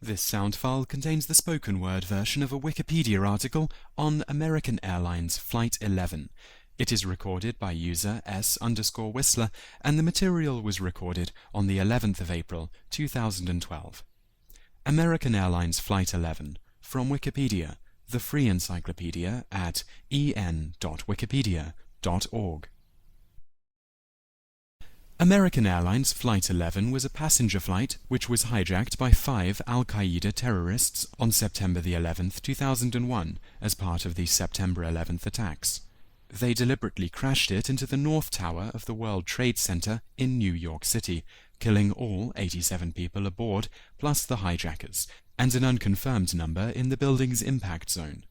This sound file contains the spoken word version of a Wikipedia article on American Airlines Flight 11. It is recorded by user S_Whistler, and the material was recorded on the 11th of April, 2012. American Airlines Flight 11, from Wikipedia, the free encyclopedia at en.wikipedia.org. American Airlines Flight 11 was a passenger flight which was hijacked by 5 Al-Qaeda terrorists on September the 11th, 2001, as part of the September 11th attacks. They deliberately crashed it into the North Tower of the World Trade Center in New York City, killing all 87 people aboard, plus the hijackers, and an unconfirmed number in the building's impact zone.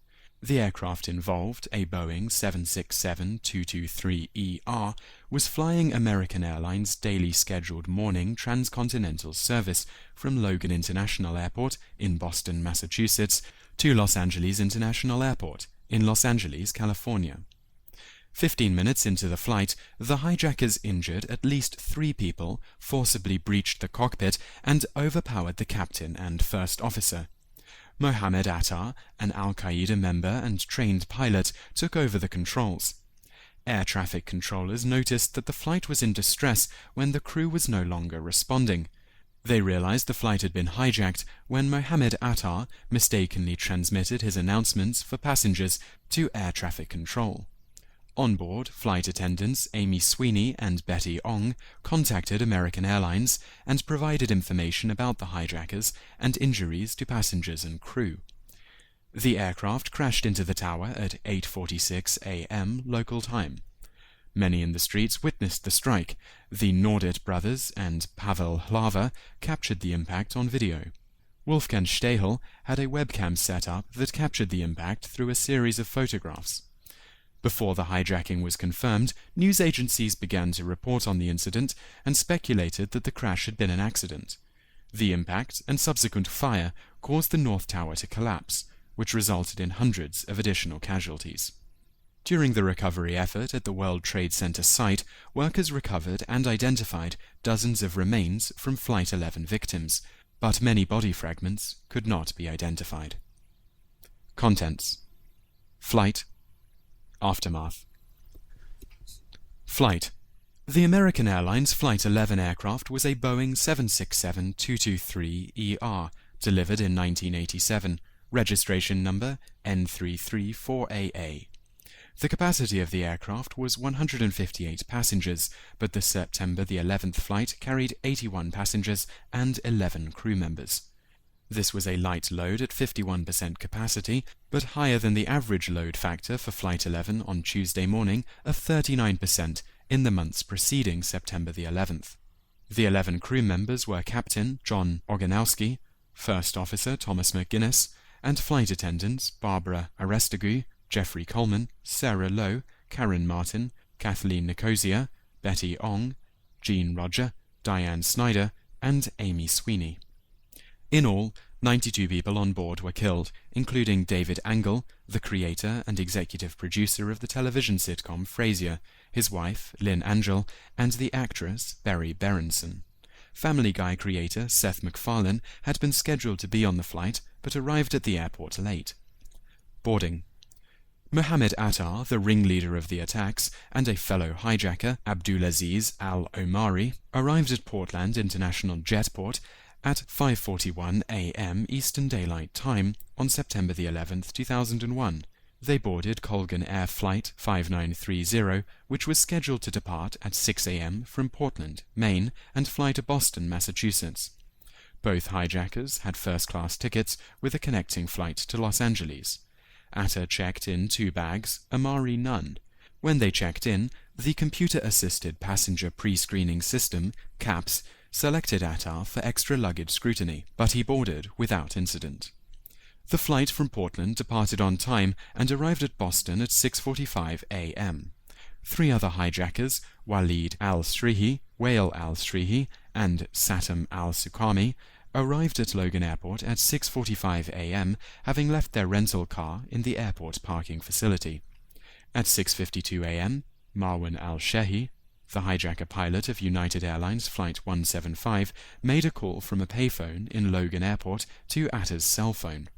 The aircraft involved, a Boeing 767-223ER, was flying American Airlines' daily scheduled morning transcontinental service from Logan International Airport in Boston, Massachusetts, to Los Angeles International Airport in Los Angeles, California. 15 minutes into the flight, the hijackers injured at least 3 people, forcibly breached the cockpit, and overpowered the captain and first officer. Mohammed Attar, an Al-Qaeda member and trained pilot, took over the controls. Air traffic controllers noticed that the flight was in distress when the crew was no longer responding. They realized the flight had been hijacked when Mohammed Attar mistakenly transmitted his announcements for passengers to air traffic control. On board, flight attendants Amy Sweeney and Betty Ong contacted American Airlines and provided information about the hijackers and injuries to passengers and crew. The aircraft crashed into the tower at 8:46 a.m. local time. Many in the streets witnessed the strike. The Nordit brothers and Pavel Hlava captured the impact on video. Wolfgang Stahel had a webcam set up that captured the impact through a series of photographs. Before the hijacking was confirmed, news agencies began to report on the incident and speculated that the crash had been an accident. The impact and subsequent fire caused the North Tower to collapse, which resulted in hundreds of additional casualties. During the recovery effort at the World Trade Center site, workers recovered and identified dozens of remains from Flight 11 victims, but many body fragments could not be identified. Contents: Flight. Aftermath. Flight. The American Airlines Flight 11 aircraft was a Boeing 767-223ER, delivered in 1987, registration number N334AA. The capacity of the aircraft was 158 passengers, but the September the 11th flight carried 81 passengers and 11 crew members. This was a light load at 51% capacity, but higher than the average load factor for Flight 11 on Tuesday morning of 39% in the months preceding September the 11th. The 11 crew members were Captain John Oganowski, First Officer Thomas McGuinness, and flight attendants Barbara Arestagu, Jeffrey Coleman, Sarah Lowe, Karen Martin, Kathleen Nicosia, Betty Ong, Jean Roger, Diane Snyder, and Amy Sweeney. In all, 92 people on board were killed, including David Angle, the creator and executive producer of the television sitcom Frasier, his wife, Lynn Angel, and the actress Barry Berenson. Family Guy creator Seth MacFarlane had been scheduled to be on the flight, but arrived at the airport late. Boarding. Mohammed Attar, the ringleader of the attacks, and a fellow hijacker, Abdulaziz Al-Omari, arrived at Portland International Jetport at 5:41 a.m. Eastern Daylight Time on September the 11th, 2001. They boarded Colgan Air Flight 5930, which was scheduled to depart at 6 a.m. from Portland, Maine, and fly to Boston, Massachusetts. Both hijackers had first-class tickets with a connecting flight to Los Angeles. Attar checked in 2 bags, Omari none. When they checked in, the computer-assisted passenger pre-screening system, CAPS, selected Attar for extra luggage scrutiny, but he boarded without incident. The flight from Portland departed on time and arrived at Boston at 6:45 a.m. 3 other hijackers, Walid al-Srihi, Wael al-Srihi, and Satam al-Sukami, arrived at Logan Airport at 6:45 a.m., having left their rental car in the airport parking facility. At 6:52 a.m., Marwan al-Shehi, The hijacker pilot of United Airlines Flight 175 made a call from a payphone in Logan Airport to Atta's cell phone.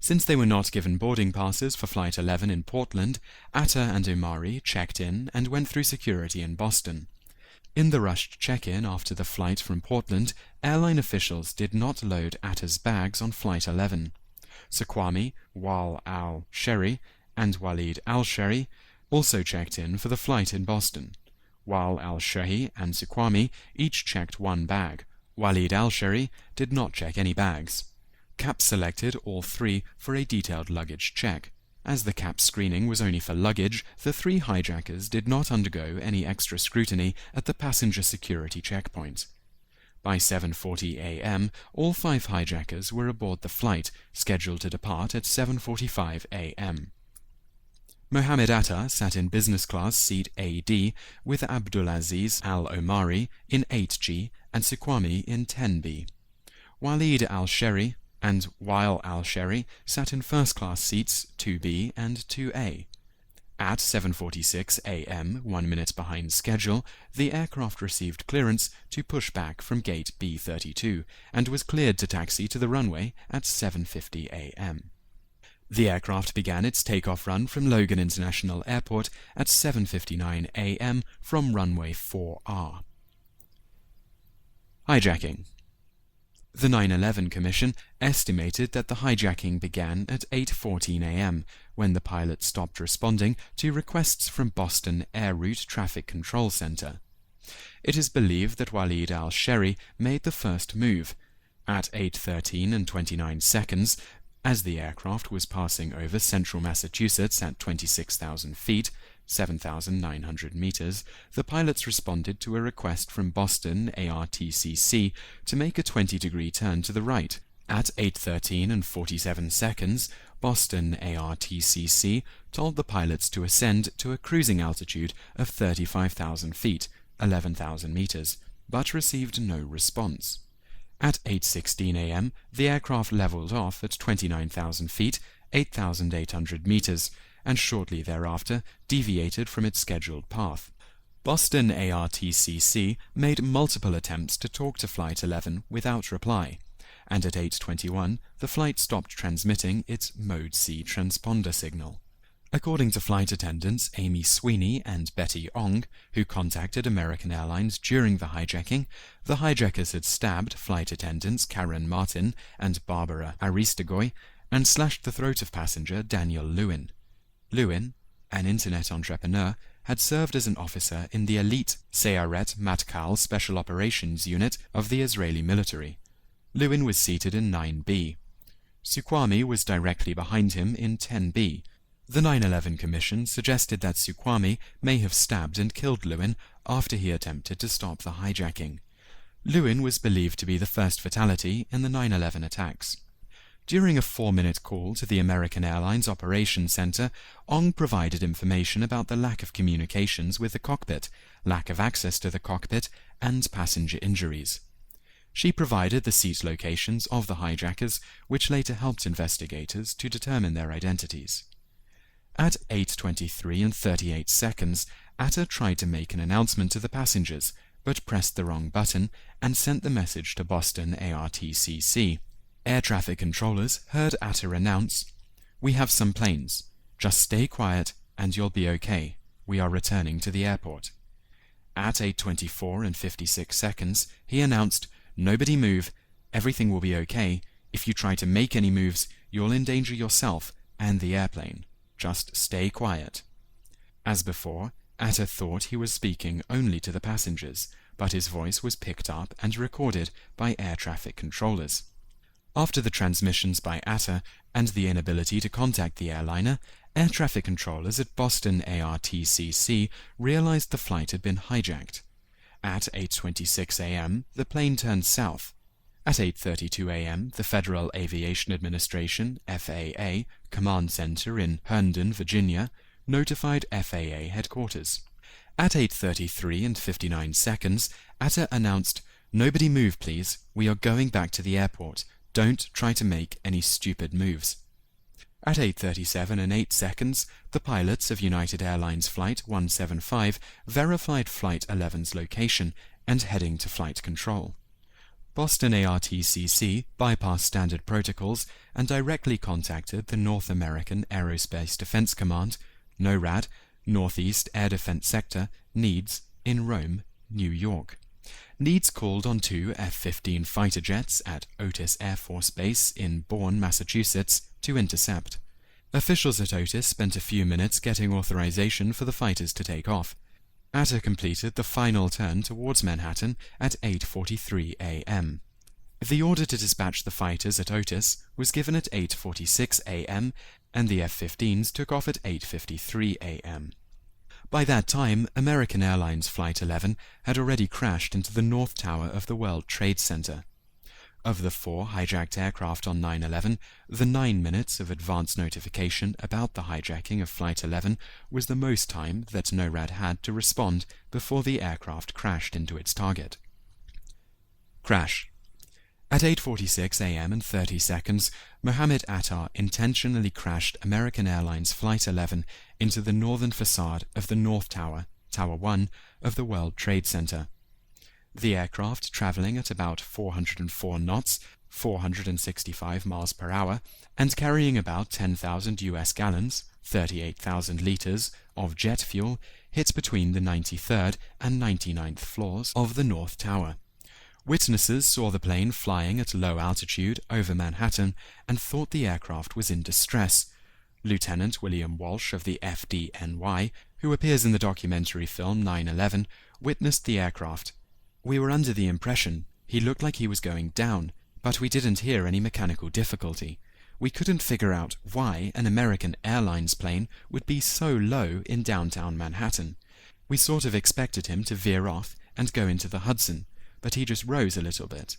Since they were not given boarding passes for Flight 11 in Portland, Atta and Omari checked in and went through security in Boston. In the rushed check-in after the flight from Portland, airline officials did not load Atta's bags on Flight 11. Suqami, Wal al-Sherry, and Walid al-Sherry also checked in for the flight in Boston. Wal al-Sherry and Suqami each checked one bag. Walid al-Sherry did not check any bags. CAP selected all three for a detailed luggage check. As the CAP screening was only for luggage, the three hijackers did not undergo any extra scrutiny at the passenger security checkpoint. By 7:40 a.m., all 5 hijackers were aboard the flight, scheduled to depart at 7:45 a.m. Mohammed Atta sat in business class seat AD with Abdulaziz al-Omari in 8G and Suqami in 10B. Walid al-Sherry and Wael al-Sherry sat in first-class seats 2B and 2A. At 7:46 a.m., 1 minute behind schedule, the aircraft received clearance to push back from gate B32 and was cleared to taxi to the runway at 7:50 a.m. The aircraft began its takeoff run from Logan International Airport at 7:59 a.m. from runway 4R. Hijacking. The 9/11 Commission estimated that the hijacking began at 8:14 a.m., when the pilot stopped responding to requests from Boston Air Route Traffic Control Center. It is believed that Walid al-Sherry made the first move. At 8:13 and 29 seconds, as the aircraft was passing over central Massachusetts at 26,000 feet, 7,900 meters, the pilots responded to a request from Boston ARTCC to make a 20-degree turn to the right. At 8:13 and 47 seconds, Boston ARTCC told the pilots to ascend to a cruising altitude of 35,000 feet, 11,000 meters, but received no response. At 8:16 a.m., the aircraft leveled off at 29,000 feet, 8,800 meters, and shortly thereafter deviated from its scheduled path. Boston ARTCC made multiple attempts to talk to Flight 11 without reply, and at 8:21 the flight stopped transmitting its Mode C transponder signal. According to flight attendants Amy Sweeney and Betty Ong, who contacted American Airlines during the hijacking, the hijackers had stabbed flight attendants Karen Martin and Barbara Aristegoy and slashed the throat of passenger Daniel Lewin. Lewin, an internet entrepreneur, had served as an officer in the elite Sayeret Matkal Special Operations Unit of the Israeli military. Lewin was seated in 9B. Suqami was directly behind him in 10B. The 9/11 Commission suggested that Suqami may have stabbed and killed Lewin after he attempted to stop the hijacking. Lewin was believed to be the first fatality in the 9/11 attacks. During a 4-minute call to the American Airlines Operations Center, Ong provided information about the lack of communications with the cockpit, lack of access to the cockpit, and passenger injuries. She provided the seat locations of the hijackers, which later helped investigators to determine their identities. At 8:23 and 38 seconds, Atta tried to make an announcement to the passengers, but pressed the wrong button and sent the message to Boston ARTCC. Air traffic controllers heard Atta announce, "We have some planes. Just stay quiet and you'll be okay. We are returning to the airport." At 8:24 and 56 seconds, he announced, "Nobody move. Everything will be okay. If you try to make any moves, you'll endanger yourself and the airplane. Just stay quiet." As before, Atta thought he was speaking only to the passengers, but his voice was picked up and recorded by air traffic controllers. After the transmissions by Atta and the inability to contact the airliner, air traffic controllers at Boston ARTCC realized the flight had been hijacked. At 8:26 a.m., the plane turned south. At 8:32 a.m., the Federal Aviation Administration, FAA, Command Center in Herndon, Virginia, notified FAA headquarters. At 8:33 and 59 seconds, Atta announced, "Nobody move, please. We are going back to the airport. Don't try to make any stupid moves." At 8:37 and 8 seconds, the pilots of United Airlines Flight 175 verified Flight 11's location and heading to flight control. Boston ARTCC bypassed standard protocols and directly contacted the North American Aerospace Defense Command, NORAD, Northeast Air Defense Sector, NEADS, in Rome, New York. NEADS called on 2 F-15 fighter jets at Otis Air Force Base in Bourne, Massachusetts, to intercept. Officials at Otis spent a few minutes getting authorization for the fighters to take off. ATA completed the final turn towards Manhattan at 8:43 a.m. The order to dispatch the fighters at Otis was given at 8:46 a.m., and the F-15s took off at 8:53 a.m. By that time, American Airlines Flight 11 had already crashed into the North Tower of the World Trade Center. Of the 4 hijacked aircraft on 9/11, the 9 minutes of advance notification about the hijacking of Flight 11 was the most time that NORAD had to respond before the aircraft crashed into its target. Crash. At 8:46 a.m. and 30 seconds, Mohammed Attar intentionally crashed American Airlines Flight 11 into the northern facade of the North Tower, Tower 1, of the World Trade Center. The aircraft, traveling at about 404 knots, 465 miles per hour, and carrying about 10,000 US gallons, 38,000 liters, of jet fuel, hit between the 93rd and 99th floors of the North Tower. Witnesses saw the plane flying at low altitude over Manhattan and thought the aircraft was in distress. Lieutenant William Walsh of the FDNY, who appears in the documentary film 9/11, witnessed the aircraft. "We were under the impression he looked like he was going down, but we didn't hear any mechanical difficulty. We couldn't figure out why an American Airlines plane would be so low in downtown Manhattan. We sort of expected him to veer off and go into the Hudson, but he just rose a little bit.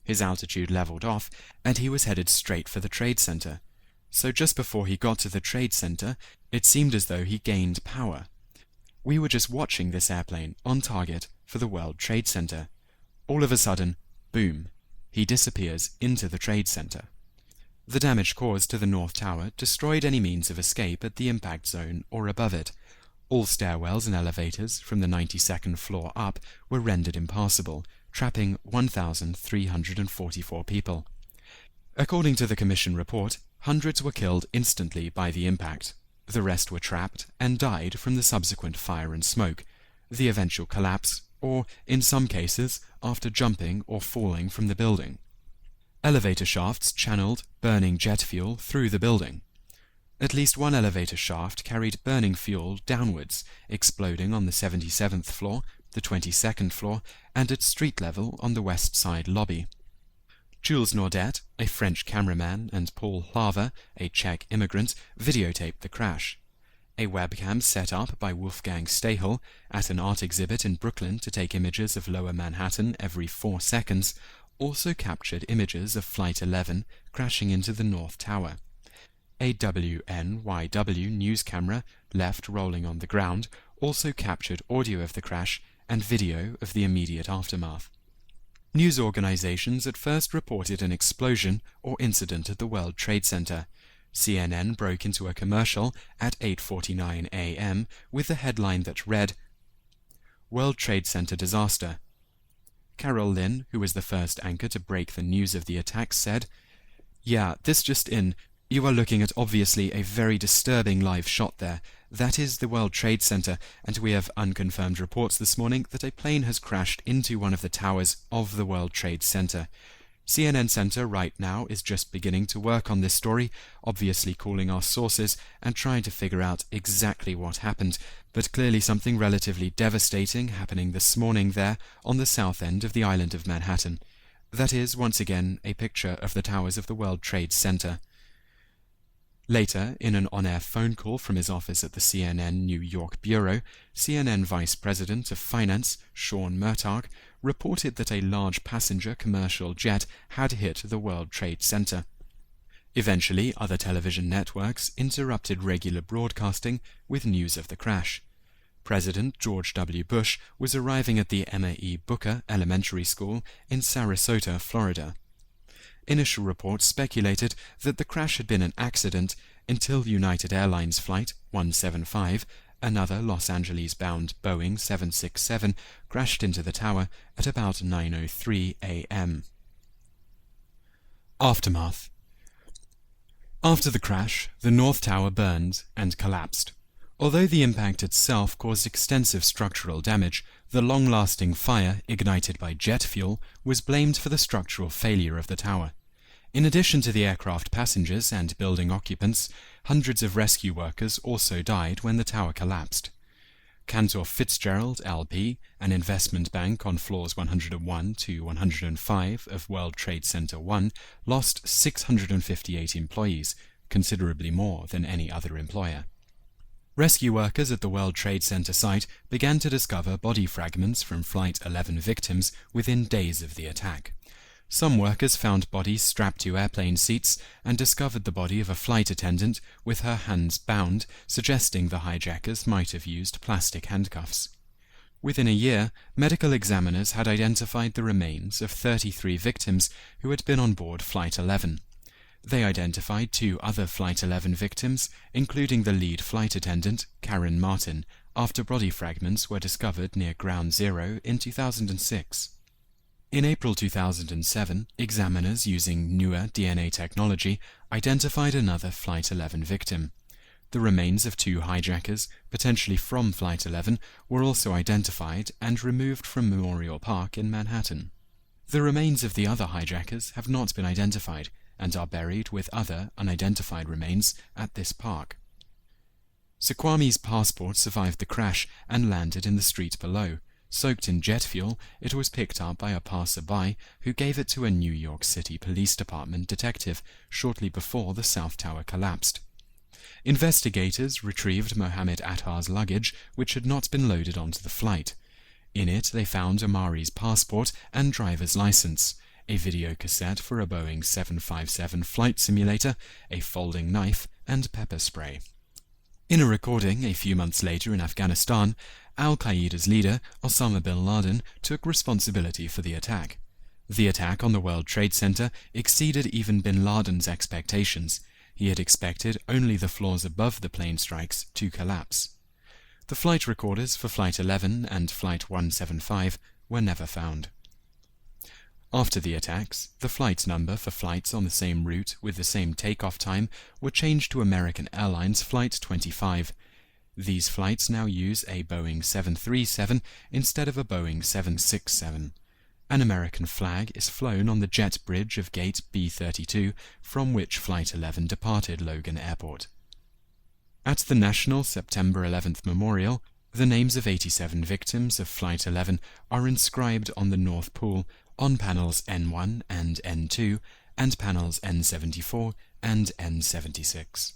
His altitude leveled off, and he was headed straight for the Trade Center. So just before he got to the Trade Center, it seemed as though he gained power. We were just watching this airplane on target for the World Trade Center. All of a sudden, boom, he disappears into the Trade Center." The damage caused to the North Tower destroyed any means of escape at the impact zone or above it. All stairwells and elevators from the 92nd floor up were rendered impassable, trapping 1,344 people. According to the Commission report, hundreds were killed instantly by the impact. The rest were trapped and died from the subsequent fire and smoke, the eventual collapse, or, in some cases, after jumping or falling from the building. Elevator shafts channeled burning jet fuel through the building. At least one elevator shaft carried burning fuel downwards, exploding on the 77th floor, the 22nd floor, and at street level on the west side lobby. Jules Naudet, a French cameraman, and Paul Hlaver, a Czech immigrant, videotaped the crash. A webcam set up by Wolfgang Stahel at an art exhibit in Brooklyn to take images of Lower Manhattan every 4 seconds also captured images of Flight 11 crashing into the North Tower. A WNYW news camera, left rolling on the ground, also captured audio of the crash and video of the immediate aftermath. News organizations at first reported an explosion or incident at the World Trade Center. CNN broke into a commercial at 8:49 a.m. with the headline that read, "World Trade Center Disaster." Carol Lynn, who was the first anchor to break the news of the attack, said, "Yeah, this just in. You are looking at obviously a very disturbing live shot there. That is the World Trade Center, and we have unconfirmed reports this morning that a plane has crashed into one of the towers of the World Trade Center. CNN Center right now is just beginning to work on this story, obviously calling our sources and trying to figure out exactly what happened, but clearly something relatively devastating happening this morning there on the south end of the island of Manhattan. That is, once again, a picture of the towers of the World Trade Center." Later, in an on-air phone call from his office at the CNN New York bureau, CNN Vice President of Finance, Sean Murtagh, reported that a large passenger commercial jet had hit the World Trade Center. Eventually, other television networks interrupted regular broadcasting with news of the crash. President George W. Bush was arriving at the Emma E. Booker Elementary School in Sarasota, Florida. Initial reports speculated that the crash had been an accident until United Airlines Flight 175, another Los Angeles-bound Boeing 767, crashed into the tower at about 9:03 a.m. Aftermath. After the crash, the North Tower burned and collapsed. Although the impact itself caused extensive structural damage, the long-lasting fire, ignited by jet fuel, was blamed for the structural failure of the tower. In addition to the aircraft passengers and building occupants, hundreds of rescue workers also died when the tower collapsed. Cantor Fitzgerald, LP, an investment bank on floors 101 to 105 of World Trade Center 1, lost 658 employees, considerably more than any other employer. Rescue workers at the World Trade Center site began to discover body fragments from Flight 11 victims within days of the attack. Some workers found bodies strapped to airplane seats and discovered the body of a flight attendant with her hands bound, suggesting the hijackers might have used plastic handcuffs. Within a year, medical examiners had identified the remains of 33 victims who had been on board Flight 11. They identified 2 other Flight 11 victims, including the lead flight attendant, Karen Martin, after body fragments were discovered near Ground Zero in 2006. In April 2007, examiners using newer DNA technology identified another Flight 11 victim. The remains of 2 hijackers, potentially from Flight 11, were also identified and removed from Memorial Park in Manhattan. The remains of the other hijackers have not been identified and are buried with other unidentified remains at this park. Sequami's passport survived the crash and landed in the street below. Soaked in jet fuel, it was picked up by a passerby who gave it to a New York City Police Department detective shortly before the South Tower collapsed. Investigators retrieved Mohammed Attar's luggage, which had not been loaded onto the flight. In it they found Amari's passport and driver's license, a video cassette for a Boeing 757 flight simulator, a folding knife, and pepper spray. In a recording a few months later in Afghanistan, Al-Qaeda's leader, Osama bin Laden, took responsibility for the attack. The attack on the World Trade Center exceeded even bin Laden's expectations. He had expected only the floors above the plane strikes to collapse. The flight recorders for Flight 11 and Flight 175 were never found. After the attacks, the flight number for flights on the same route with the same takeoff time were changed to American Airlines Flight 25. These flights now use a Boeing 737 instead of a Boeing 767. An American flag is flown on the jet bridge of Gate B32, from which Flight 11 departed Logan Airport. At the National September 11th Memorial, the names of 87 victims of Flight 11 are inscribed on the North Pool on panels N1 and N2 and panels N74 and N76.